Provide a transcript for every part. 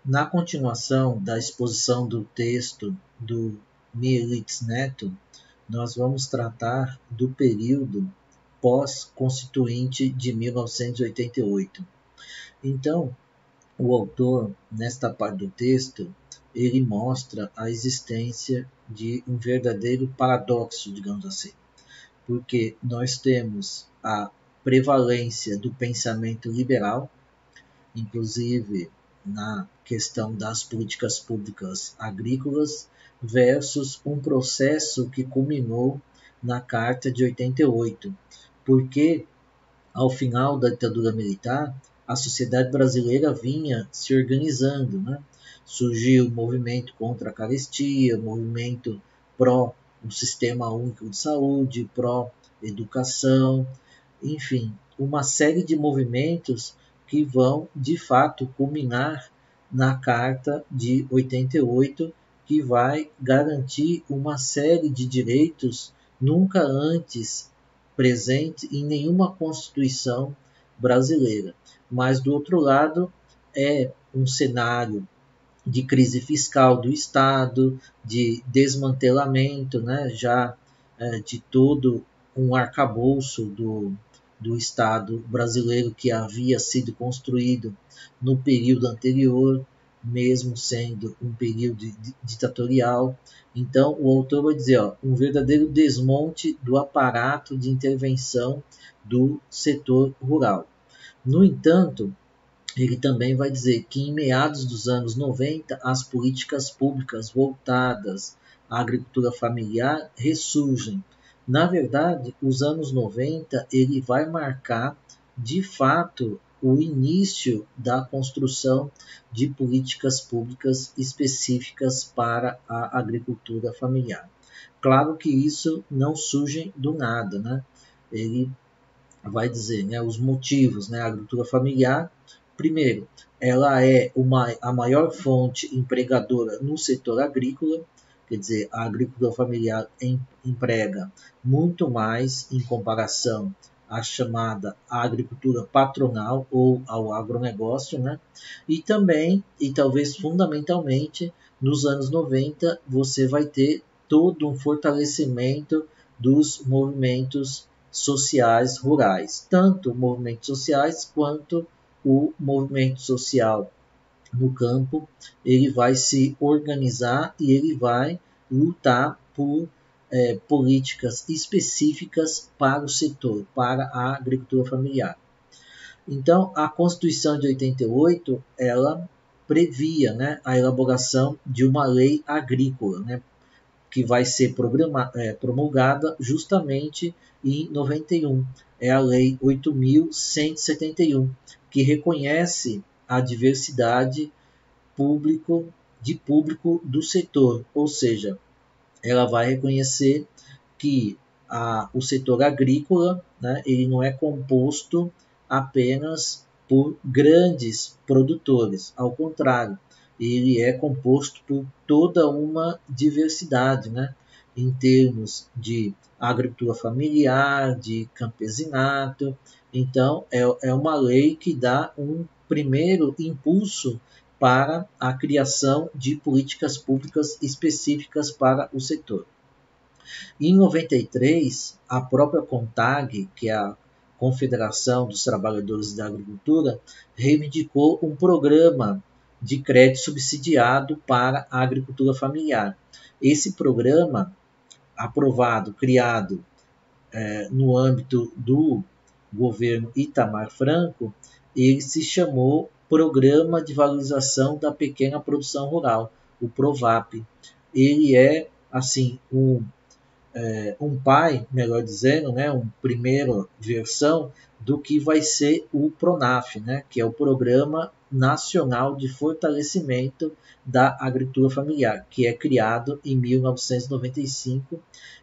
Na continuação da exposição do texto do Mielitz Neto, nós vamos tratar do período pós-constituinte de 1988. Então, o autor, nesta parte do texto, ele mostra a existência de um verdadeiro paradoxo, digamos assim, porque nós temos a prevalência do pensamento liberal, inclusive na questão das políticas públicas agrícolas, versus um processo que culminou na Carta de 88, porque ao final da ditadura militar, a sociedade brasileira vinha se organizando, né? Surgiu o movimento contra a carestia, o movimento pró um sistema único de saúde, pró educação, enfim, uma série de movimentos que vão de fato culminar na Carta de 88, que vai garantir uma série de direitos nunca antes presente em nenhuma Constituição brasileira. Mas, do outro lado, é um cenário de crise fiscal do Estado, de desmantelamento, né, já de todo um arcabouço do Estado brasileiro que havia sido construído no período anterior, mesmo sendo um período ditatorial. Então, o autor vai dizer, um verdadeiro desmonte do aparato de intervenção do setor rural. No entanto, ele também vai dizer que em meados dos anos 90, as políticas públicas voltadas à agricultura familiar ressurgem. Na verdade, os anos 90 ele vai marcar, de fato, o início da construção de políticas públicas específicas para a agricultura familiar. Claro que isso não surge do nada, né? Ele vai dizer, né, os motivos, né, a agricultura familiar. Primeiro, ela é a maior fonte empregadora no setor agrícola, quer dizer, a agricultura familiar emprega muito mais em comparação à chamada agricultura patronal ou ao agronegócio, né? E também, e talvez fundamentalmente, nos anos 90, você vai ter todo um fortalecimento dos movimentos sociais rurais, tanto movimentos sociais quanto o movimento social no campo, ele vai se organizar e ele vai lutar por políticas específicas para o setor, para a agricultura familiar. Então, a Constituição de 88, ela previa, né, a elaboração de uma lei agrícola, né, que vai ser promulgada justamente em 91. É a Lei 8.171, que reconhece a diversidade público do setor, ou seja, ela vai reconhecer que o setor agrícola, né, ele não é composto apenas por grandes produtores, ao contrário, ele é composto por toda uma diversidade, né, em termos de agricultura familiar, de campesinato. Então, é uma lei que dá um primeiro impulso para a criação de políticas públicas específicas para o setor. Em 93, a própria CONTAG, que é a Confederação dos Trabalhadores da Agricultura, reivindicou um programa de crédito subsidiado para a agricultura familiar. Esse programa, aprovado, criado no âmbito do governo Itamar Franco, ele se chamou Programa de Valorização da Pequena Produção Rural, o PROVAP. Ele é, assim, um pai, melhor dizendo, né, uma primeira versão do que vai ser o PRONAF, né, que é o Programa Nacional de Fortalecimento da Agricultura Familiar, que é criado em 1995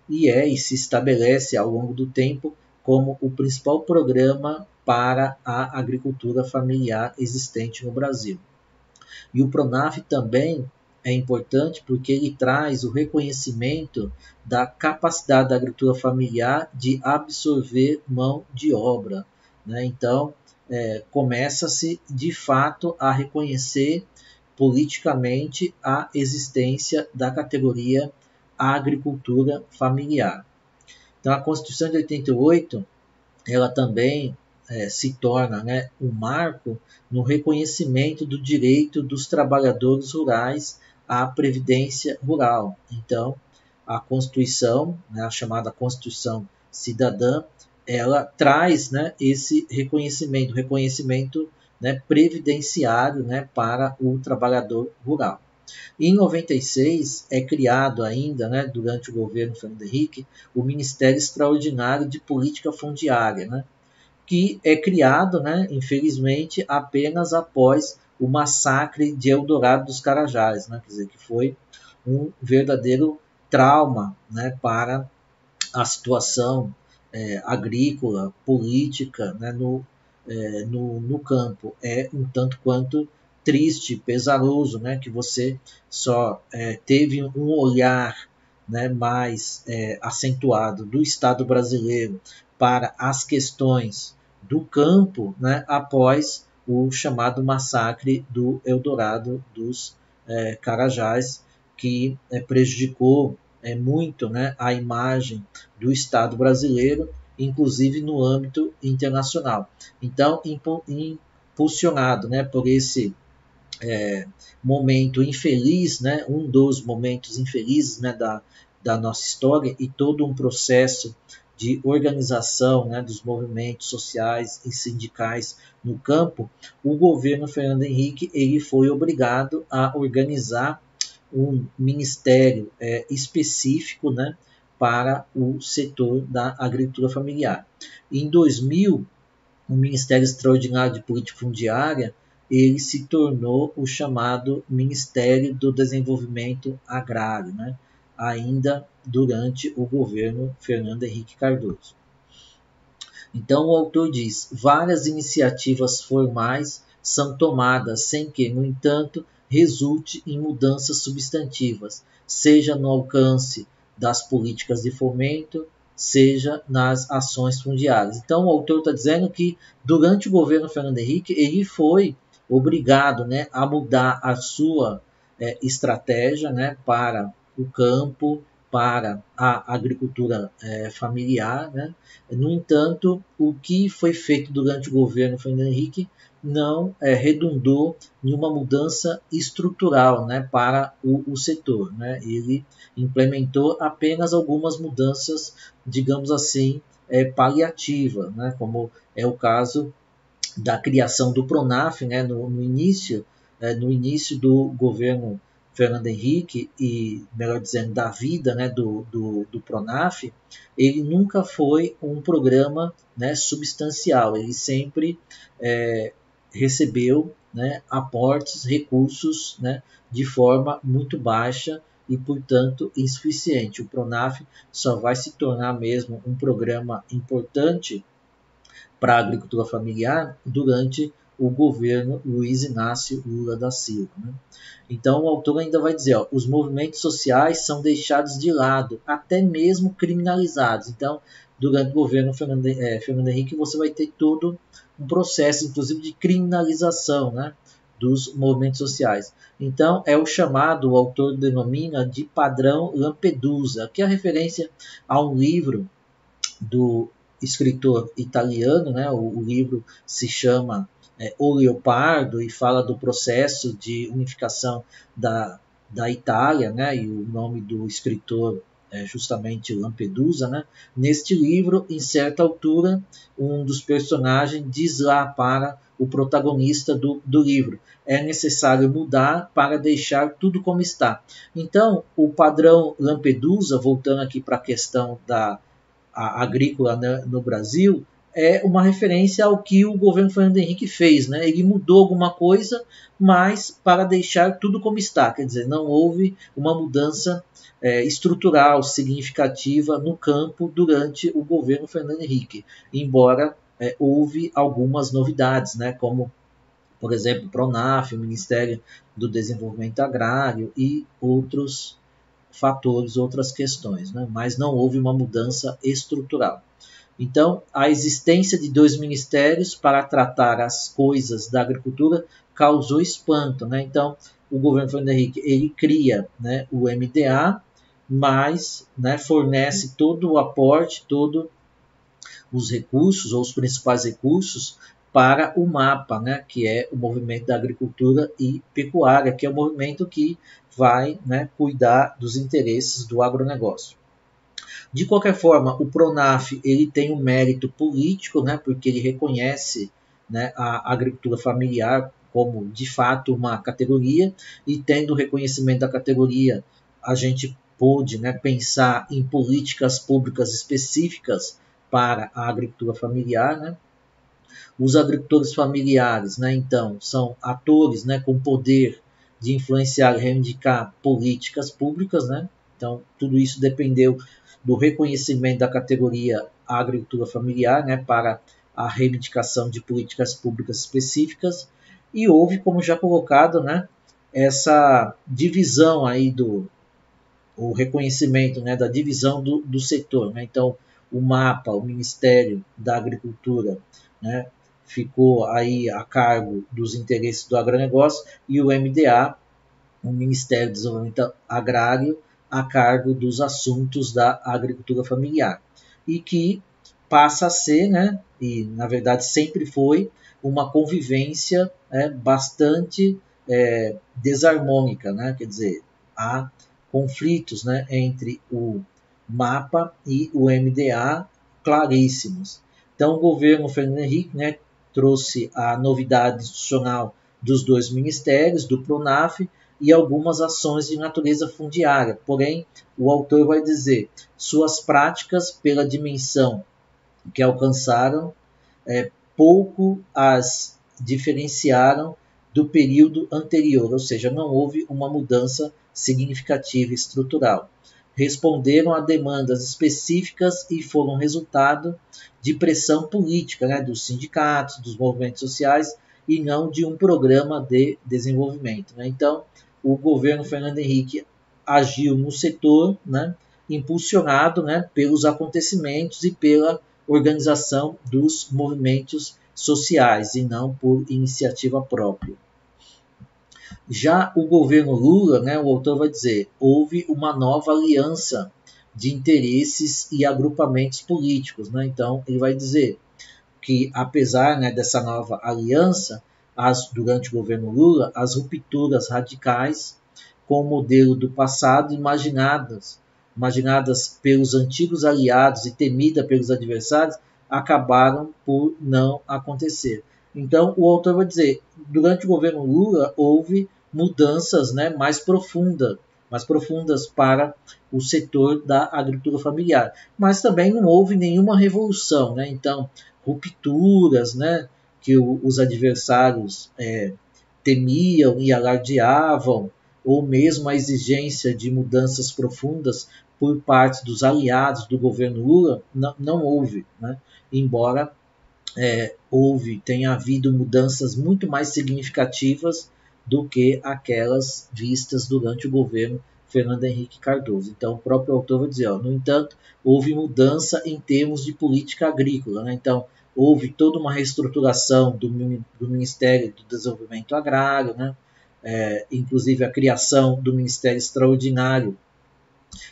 e se estabelece ao longo do tempo como o principal programa para a agricultura familiar existente no Brasil. E o PRONAF também é importante porque ele traz o reconhecimento da capacidade da agricultura familiar de absorver mão de obra, né? Então, começa-se de fato a reconhecer politicamente a existência da categoria agricultura familiar. Então, a Constituição de 88, ela também se torna, né, um marco no reconhecimento do direito dos trabalhadores rurais à previdência rural. Então, a Constituição, né, a chamada Constituição Cidadã, ela traz, né, esse reconhecimento, né, previdenciário, né, para o trabalhador rural. Em 96 é criado ainda, né, durante o governo Fernando Henrique, o Ministério Extraordinário de Política Fundiária, né, que é criado, né, infelizmente, apenas após o massacre de Eldorado dos Carajás, né, quer dizer, que foi um verdadeiro trauma, né, para a situação agrícola, política, né, no campo. É um tanto quanto triste, pesaroso, né, que você só teve um olhar, né, mais acentuado do Estado brasileiro para as questões do campo, né, após o chamado massacre do Eldorado dos Carajás, que prejudicou muito, né, a imagem do Estado brasileiro, inclusive no âmbito internacional. Então, impulsionado, né, por esse momento infeliz, né, um dos momentos infelizes, né, da nossa história, e todo um processo de organização, né, dos movimentos sociais e sindicais no campo, o governo Fernando Henrique ele foi obrigado a organizar um ministério específico, né, para o setor da agricultura familiar. Em 2000, o Ministério Extraordinário de Política Fundiária ele se tornou o chamado Ministério do Desenvolvimento Agrário, né, ainda durante o governo Fernando Henrique Cardoso. Então, o autor diz: várias iniciativas formais são tomadas sem que, no entanto, resulte em mudanças substantivas, seja no alcance das políticas de fomento, seja nas ações fundiárias. Então, o autor está dizendo que, durante o governo Fernando Henrique, ele foi obrigado, né, a mudar a sua estratégia, né, para o campo, para a agricultura familiar, né? No entanto, o que foi feito durante o governo Fernando Henrique não redundou em uma mudança estrutural, né, para o setor, né? Ele implementou apenas algumas mudanças, digamos assim, paliativas, né, como é o caso da criação do Pronaf, né, no início do governo Fernando Henrique, e, melhor dizendo, da vida, né, do Pronaf, ele nunca foi um programa, né, substancial, ele sempre recebeu, né, aportes, recursos, né, de forma muito baixa e, portanto, insuficiente. O Pronaf só vai se tornar mesmo um programa importante para a agricultura familiar durante o governo Luiz Inácio Lula da Silva, né? Então, o autor ainda vai dizer, os movimentos sociais são deixados de lado, até mesmo criminalizados. Então, durante o governo Fernando Henrique, você vai ter todo um processo, inclusive, de criminalização, né, dos movimentos sociais. Então, é o chamado, o autor denomina de padrão Lampedusa, que é a referência a um livro do escritor italiano, né? O livro se chama O Leopardo e fala do processo de unificação da Itália, né? E o nome do escritor é justamente Lampedusa, né? Neste livro, em certa altura, um dos personagens diz lá para o protagonista do livro: é necessário mudar para deixar tudo como está. Então, o padrão Lampedusa, voltando aqui para a questão da agrícola, né, no Brasil, é uma referência ao que o governo Fernando Henrique fez, né? Ele mudou alguma coisa, mas para deixar tudo como está, quer dizer, não houve uma mudança estrutural significativa no campo durante o governo Fernando Henrique, embora houve algumas novidades, né, como, por exemplo, o Pronaf, o Ministério do Desenvolvimento Agrário e outros fatores, outras questões, né? Mas não houve uma mudança estrutural. Então, a existência de dois ministérios para tratar as coisas da agricultura causou espanto, né? Então, o governo Fernando Henrique ele cria, né, o MDA, mas, né, fornece todo o aporte, todos os recursos, ou os principais recursos, para o MAPA, né, que é o Movimento da Agricultura e Pecuária, que é o movimento que vai, né, cuidar dos interesses do agronegócio. De qualquer forma, o PRONAF ele tem um mérito político, né, porque ele reconhece, né, a agricultura familiar como, de fato, uma categoria, e tendo o reconhecimento da categoria, a gente pôde, né, pensar em políticas públicas específicas para a agricultura familiar, né. Os agricultores familiares, né, então, são atores, né, com poder de influenciar e reivindicar políticas públicas, né. Então, tudo isso dependeu do reconhecimento da categoria agricultura familiar, né, para a reivindicação de políticas públicas específicas, e houve, como já colocado, né, essa divisão aí o reconhecimento, né, da divisão do setor, né. Então, o MAPA, o Ministério da Agricultura, né, ficou aí a cargo dos interesses do agronegócio, e o MDA, o Ministério do Desenvolvimento Agrário, a cargo dos assuntos da agricultura familiar, e que passa a ser, né, e na verdade sempre foi, uma convivência bastante desarmônica, né, quer dizer, há conflitos, né, entre o MAPA e o MDA claríssimos. Então o governo Fernando Henrique, né, trouxe a novidade institucional dos dois ministérios, do PRONAF, e algumas ações de natureza fundiária. Porém, o autor vai dizer, suas práticas, pela dimensão que alcançaram, pouco as diferenciaram do período anterior, ou seja, não houve uma mudança significativa estrutural. Responderam a demandas específicas e foram resultado de pressão política, né, dos sindicatos, dos movimentos sociais, e não de um programa de desenvolvimento, né? Então, o governo Fernando Henrique agiu no setor, né, impulsionado, né, pelos acontecimentos e pela organização dos movimentos sociais e não por iniciativa própria. Já o governo Lula, né, o autor vai dizer, houve uma nova aliança de interesses e agrupamentos políticos, né? Então ele vai dizer que apesar, né, dessa nova aliança, durante o governo Lula, as rupturas radicais com o modelo do passado imaginadas pelos antigos aliados e temidas pelos adversários, acabaram por não acontecer. Então, o autor vai dizer, durante o governo Lula houve mudanças, né, mais profundas para o setor da agricultura familiar, mas também não houve nenhuma revolução, né? Então, rupturas, né, que os adversários temiam e alardeavam, ou mesmo a exigência de mudanças profundas por parte dos aliados do governo Lula, não houve, né? Embora tenha havido mudanças muito mais significativas do que aquelas vistas durante o governo Fernando Henrique Cardoso. Então, o próprio autor vai dizer, no entanto, houve mudança em termos de política agrícola, né? Então, houve toda uma reestruturação do Ministério do Desenvolvimento Agrário, né? Inclusive a criação do Ministério Extraordinário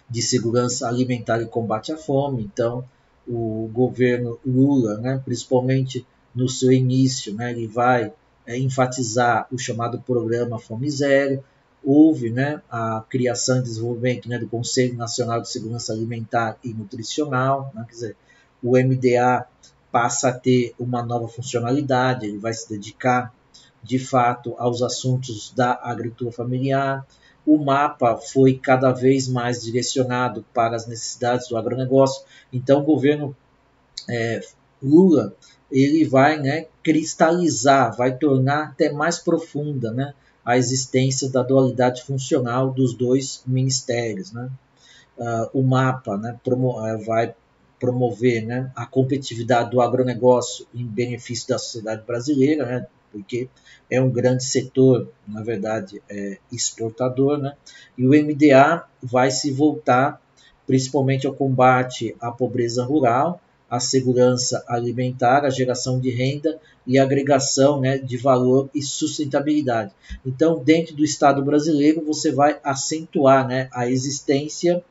de Segurança Alimentar e Combate à Fome. Então, o governo Lula, né, principalmente no seu início, né, ele vai enfatizar o chamado Programa Fome Zero. Houve, né, a criação e desenvolvimento, né, do Conselho Nacional de Segurança Alimentar e Nutricional, né, quer dizer, o MDA passa a ter uma nova funcionalidade, ele vai se dedicar de fato aos assuntos da agricultura familiar. O MAPA foi cada vez mais direcionado para as necessidades do agronegócio. Então, o governo Lula ele vai, né, cristalizar, vai tornar até mais profunda, né, a existência da dualidade funcional dos dois ministérios, né? O MAPA, né, vai promover, né, a competitividade do agronegócio em benefício da sociedade brasileira, né, porque é um grande setor, na verdade, exportador, né? E o MDA vai se voltar principalmente ao combate à pobreza rural, a segurança alimentar, a geração de renda e a agregação, né, de valor e sustentabilidade. Então, dentro do Estado brasileiro, você vai acentuar, né, a existência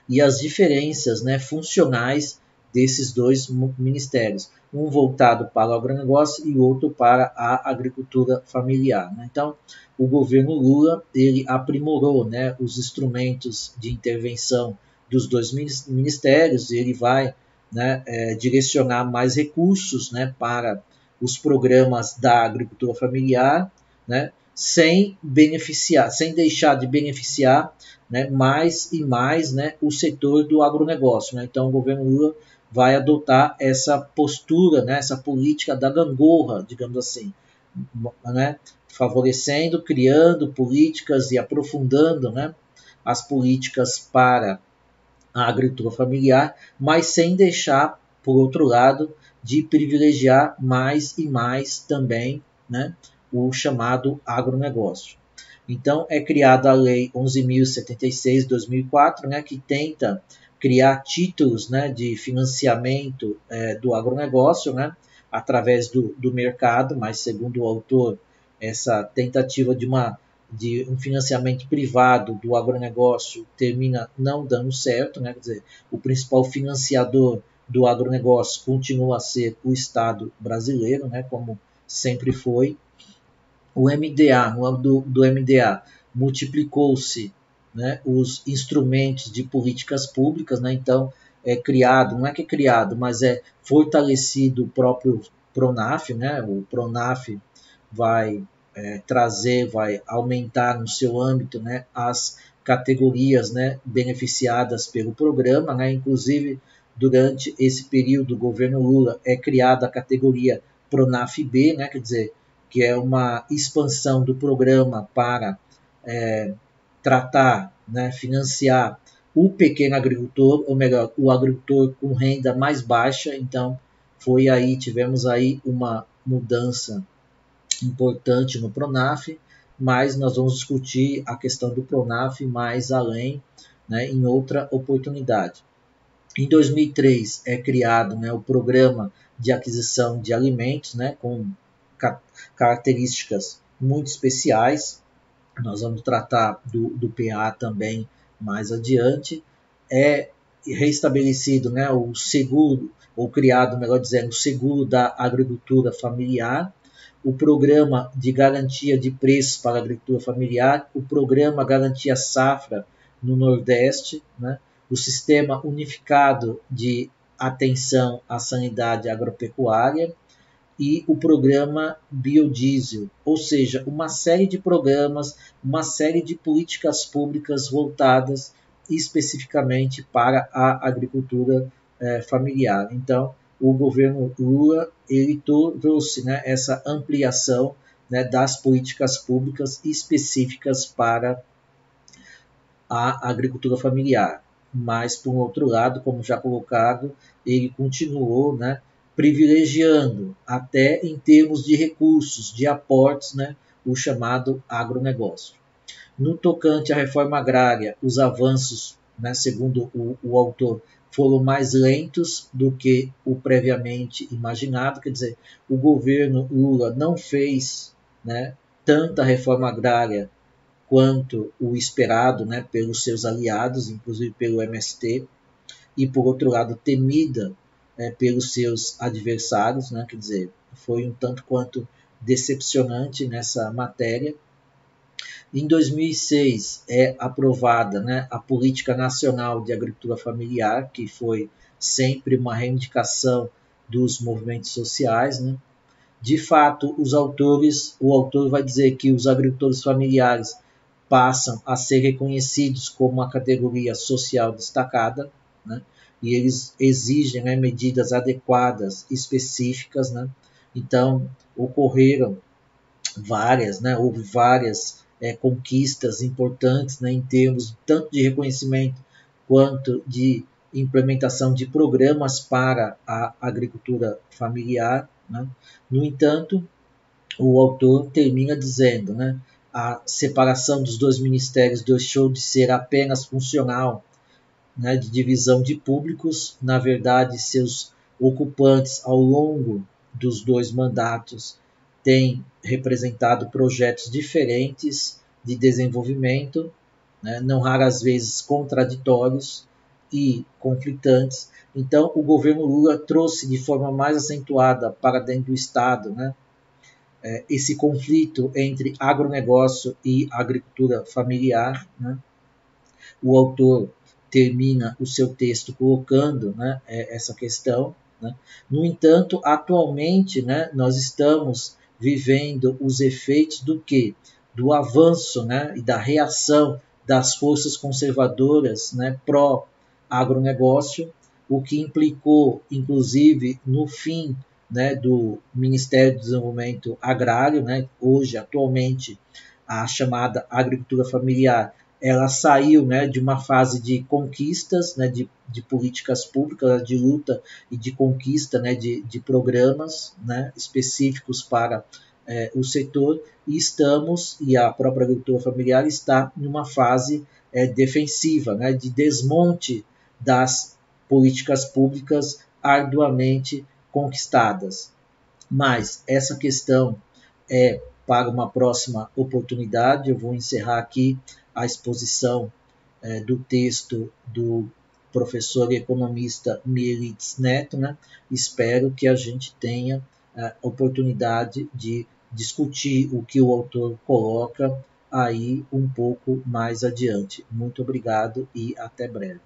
e as diferenças, né, funcionais desses dois ministérios, um voltado para o agronegócio e outro para a agricultura familiar, né? Então, o governo Lula ele aprimorou, né, os instrumentos de intervenção dos dois ministérios, e ele vai, né, direcionar mais recursos, né, para os programas da agricultura familiar, né, sem deixar de beneficiar, né, mais e mais, né, o setor do agronegócio, né? Então, o governo Lula vai adotar essa postura, né, essa política da gangorra, digamos assim, né, favorecendo, criando políticas e aprofundando, né, as políticas para a agricultura familiar, mas sem deixar, por outro lado, de privilegiar mais e mais também, né, o chamado agronegócio. Então, é criada a Lei 11.076 de 2004, né, que tenta criar títulos, né, de financiamento do agronegócio, né, através do mercado, mas, segundo o autor, essa tentativa de um financiamento privado do agronegócio termina não dando certo, né, quer dizer, o principal financiador do agronegócio continua a ser o Estado brasileiro, né, como sempre foi. O MDA, no âmbito do MDA, multiplicou-se, né, os instrumentos de políticas públicas, né, então é criado, não é que é criado, mas é fortalecido o próprio Pronaf, né, o Pronaf vai vai aumentar no seu âmbito, né, as categorias, né, beneficiadas pelo programa, né, inclusive durante esse período do governo Lula é criada a categoria Pronaf B, né, quer dizer, que é uma expansão do programa para tratar, né, financiar o pequeno agricultor, ou melhor, o agricultor com renda mais baixa. Então, tivemos aí uma mudança importante no Pronaf, mas nós vamos discutir a questão do Pronaf mais além, né, em outra oportunidade. Em 2003 é criado, né, o Programa de Aquisição de Alimentos, né, com características muito especiais. Nós vamos tratar do PA também mais adiante. É restabelecido, né, o seguro, ou criado, melhor dizendo, o seguro da agricultura familiar, o programa de garantia de preços para a agricultura familiar, o programa Garantia Safra no Nordeste, né, o sistema unificado de atenção à sanidade agropecuária e o programa Biodiesel, ou seja, uma série de programas, uma série de políticas públicas voltadas especificamente para a agricultura familiar. Então, o governo Lula ele trouxe, né, essa ampliação, né, das políticas públicas específicas para a agricultura familiar. Mas, por outro lado, como já colocado, ele continuou, né, privilegiando, até em termos de recursos, de aportes, né, o chamado agronegócio. No tocante à reforma agrária, os avanços, né, segundo o autor, foram mais lentos do que o previamente imaginado, quer dizer, o governo Lula não fez, né, tanta reforma agrária quanto o esperado, né, pelos seus aliados, inclusive pelo MST, e por outro lado temida pelos seus adversários, né, quer dizer, foi um tanto quanto decepcionante nessa matéria. Em 2006 é aprovada, né, a Política Nacional de Agricultura Familiar, que foi sempre uma reivindicação dos movimentos sociais, né. De fato, o autor vai dizer que os agricultores familiares passam a ser reconhecidos como uma categoria social destacada, né, e eles exigem, né, medidas adequadas, específicas, né. Então, houve várias conquistas importantes, né, em termos tanto de reconhecimento quanto de implementação de programas para a agricultura familiar, né. No entanto, o autor termina dizendo, né, a separação dos dois ministérios deixou de ser apenas funcional, né, de divisão de públicos. Na verdade, seus ocupantes ao longo dos 2 mandatos têm representado projetos diferentes de desenvolvimento, né, não raras vezes contraditórios e conflitantes. Então, o governo Lula trouxe de forma mais acentuada para dentro do Estado, né, esse conflito entre agronegócio e agricultura familiar, né. O autor termina o seu texto colocando, né, essa questão. Né. No entanto, atualmente, né, nós estamos vivendo os efeitos do quê? Do avanço, né, e da reação das forças conservadoras, né, pró-agronegócio, o que implicou, inclusive, no fim, né, do Ministério do Desenvolvimento Agrário, né, hoje, atualmente, a chamada agricultura familiar, ela saiu, né, de uma fase de conquistas, né, de políticas públicas, de luta e de conquista, né, de programas, né, específicos para o setor, e a própria agricultura familiar está em uma fase defensiva, né, de desmonte das políticas públicas arduamente conquistadas. Mas essa questão é para uma próxima oportunidade. Eu vou encerrar aqui a exposição do texto do professor e economista Mielitz Neto. Né? Espero que a gente tenha a oportunidade de discutir o que o autor coloca aí um pouco mais adiante. Muito obrigado e até breve.